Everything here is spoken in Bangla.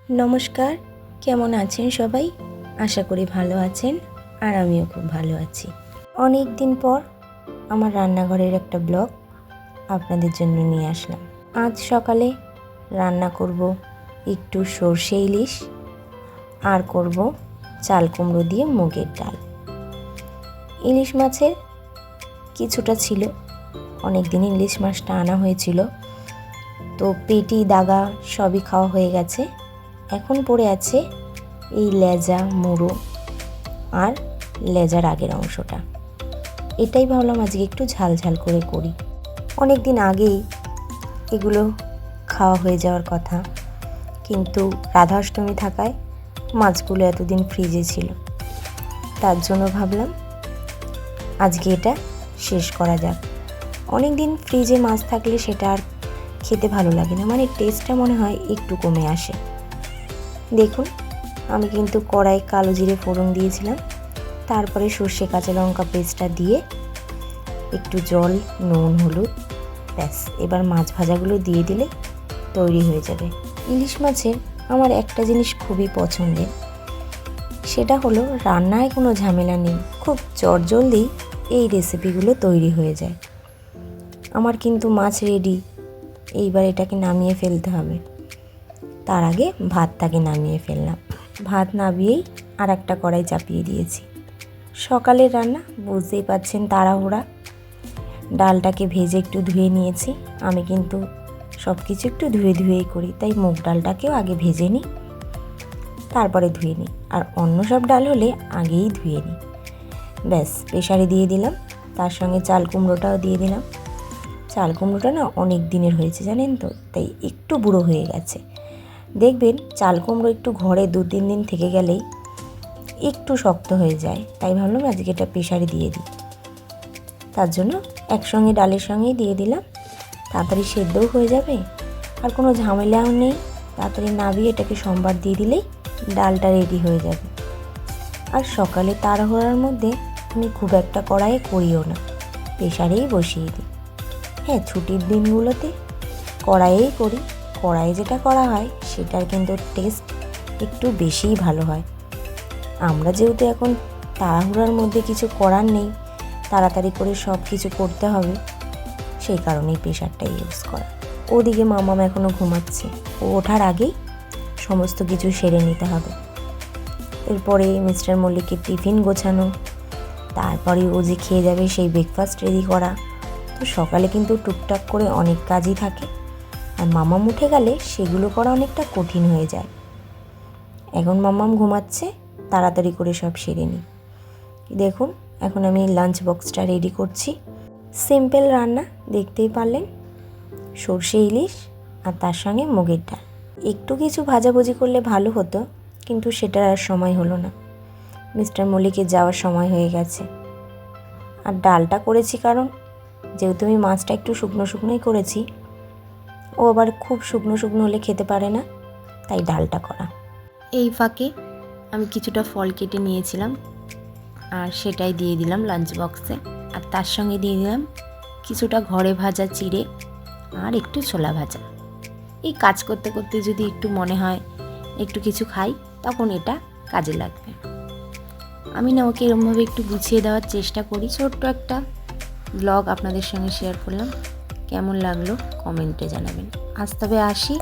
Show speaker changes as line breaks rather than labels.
নমস্কার, কেমন আছেন সবাই? আশা করি ভালো আছেন আর আমিও খুব ভালো আছি। অনেক দিন পর আমার রান্নাঘরের একটা ব্লগ আপনাদের জন্য নিয়ে আসলাম। আজ সকালে রান্না করব একটু সর্ষে ইলিশ আর করব চাল কুমড়ো দিয়ে মুগের ডাল। ইলিশ মাছের কিছুটা ছিল, অনেক দিন ইলিশ মাছটা আনা হয়েছিল, তো পেটি দাগা সবই খাওয়া হয়ে গেছে। এখন পড়ে আছে এই লেজা মুড়ো আর লেজার আগের অংশটা। এটাই ভাবলাম আজকে একটু ঝাল ঝাল করে করি। অনেক দিন আগেই এগুলো খাওয়া হয়ে যাওয়ার কথা, কিন্তু রাধাষ্টমী থাকায় মাছগুলো এতদিন ফ্রিজে ছিল, তার জন্য ভাবলাম আজকে এটা শেষ করা যাক। অনেক দিন ফ্রিজে মাছ থাকলে সেটা আর খেতে ভালো লাগে না, মানে টেস্টটা মনে হয় একটু কমে আসে। দেখুন, আমি কিন্তু কড়াই কালো জিরে ফোড়ন দিয়েছিলাম, তারপরে সর্ষে কাঁচা লঙ্কা পেস্টটা দিয়ে একটু জল, নুন, হলুদ, ব্যাস এবার মাছ ভাজাগুলো দিয়ে দিলে তৈরি হয়ে যাবে। ইলিশ মাছের আমার একটা জিনিস খুবই পছন্দের, সেটা হলো রান্নায় কোনো ঝামেলা নেই, খুব চটজলদি এই রেসিপিগুলো তৈরি হয়ে যায়। আমার কিন্তু মাছ রেডি, এইবার এটাকে নামিয়ে ফেলতে হবে। তার আগে ভাতটাকে নামিয়ে ফেললাম। ভাত নামিয়েই আর একটা কড়াই চাপিয়ে দিয়েছি। সকালের রান্না বুঝতেই পাচ্ছেন, তাড়াহুড়া। ডালটাকে ভেজে একটু ধুয়ে নিয়েছি। আমি কিন্তু সব কিছু একটু ধুয়েই করি, তাই মুগ ডালটাকেও আগে ভেজে নিই, তারপরে ধুয়ে নিই। আর অন্য সব ডাল হলে আগেই ধুয়ে নিই। ব্যাস প্রেসারে দিয়ে দিলাম, তার সঙ্গে চাল কুমড়োটাও দিয়ে দিলাম। চাল কুমড়োটা না অনেক দিনের হয়েছে জানেন তো, তাই একটু বুড়ো হয়ে গেছে। দেখবেন চাল কুমড়ো একটু ঘরে 2-3 দিন থেকে গেলেই একটু শক্ত হয়ে যায়, তাই ভাবলাম আজকে এটা প্রেসারে দিয়ে দিই। তার জন্য একসঙ্গে ডালের সঙ্গেই দিয়ে দিলাম, তাড়াতাড়ি সেদ্ধও হয়ে যাবে আর কোনো ঝামেলাও নেই। তাড়াতাড়ি নামিয়ে এটাকে সম্বার দিয়ে দিলেই ডালটা রেডি হয়ে যাবে। আর সকালে তাড়াহুড়ার মধ্যে আমি খুব একটা কড়াইয়ে করিও না, প্রেসারেই বসিয়ে দিই। হ্যাঁ, ছুটির দিনগুলোতে কড়াইয়েই করি। কড়াইয়ে যেটা করা হয় সেটার কিন্তু টেস্ট একটু বেশিই ভালো হয়। আমরা যেহেতু এখন তাড়াহুড়ার মধ্যে কিছু করার নেই, তাড়াতাড়ি করে সব কিছু করতে হবে, সেই কারণেই প্রেসারটাই ইউজ করা। ওদিকে মামাম এখনও ঘুমাচ্ছে, ও ওঠার আগেই সমস্ত কিছু সেরে নিতে হবে। এরপরে মিস্টার মল্লিকের টিফিন গোছানো, তারপরে ও যে খেয়ে যাবে সেই ব্রেকফাস্ট রেডি করা। তো সকালে কিন্তু টুকটাক করে অনেক কাজই থাকে, আর মামাম উঠে গেলে সেগুলো করা অনেকটা কঠিন হয়ে যায়। এখন মামাম ঘুমাচ্ছে, তাড়াতাড়ি করে সব সেরে নিই। দেখুন, এখন আমি লাঞ্চ বক্সটা রেডি করছি। সিম্পল রান্না, দেখতেই পারলেন, সর্ষে ইলিশ আর তার সঙ্গে মুগের ডাল। একটু কিছু ভাজাভুজি করলে ভালো হতো, কিন্তু সেটার আর সময় হলো না। মিস্টার মল্লিকের যাওয়ার সময় হয়ে গেছে। আর ডালটা করেছি কারণ যেহেতু আমি মাছটা একটু শুকনো শুকনোই করেছি, ও আবার খুব শুকনো শুকনো হলে খেতে পারে না, তাই ডালটা করা। এই ফাঁকে আমি কিছুটা ফল কেটে নিয়েছিলাম আর সেটাই দিয়ে দিলাম লাঞ্চ বক্সে। আর তার সঙ্গে দিয়ে দিলাম কিছুটা ঘরে ভাজা চিড়ে আর একটু ছোলা ভাজা। এই কাজ করতে করতে যদি একটু মনে হয় একটু কিছু খাই, তখন এটা কাজে লাগবে। আমি না ওকে এরকমভাবে একটু গুছিয়ে দেওয়ার চেষ্টা করি। ছোট্ট একটা ব্লগ আপনাদের সঙ্গে শেয়ার করলাম, কেমন লাগলো কমেন্টে জানাবেন। আজ তবে আসি।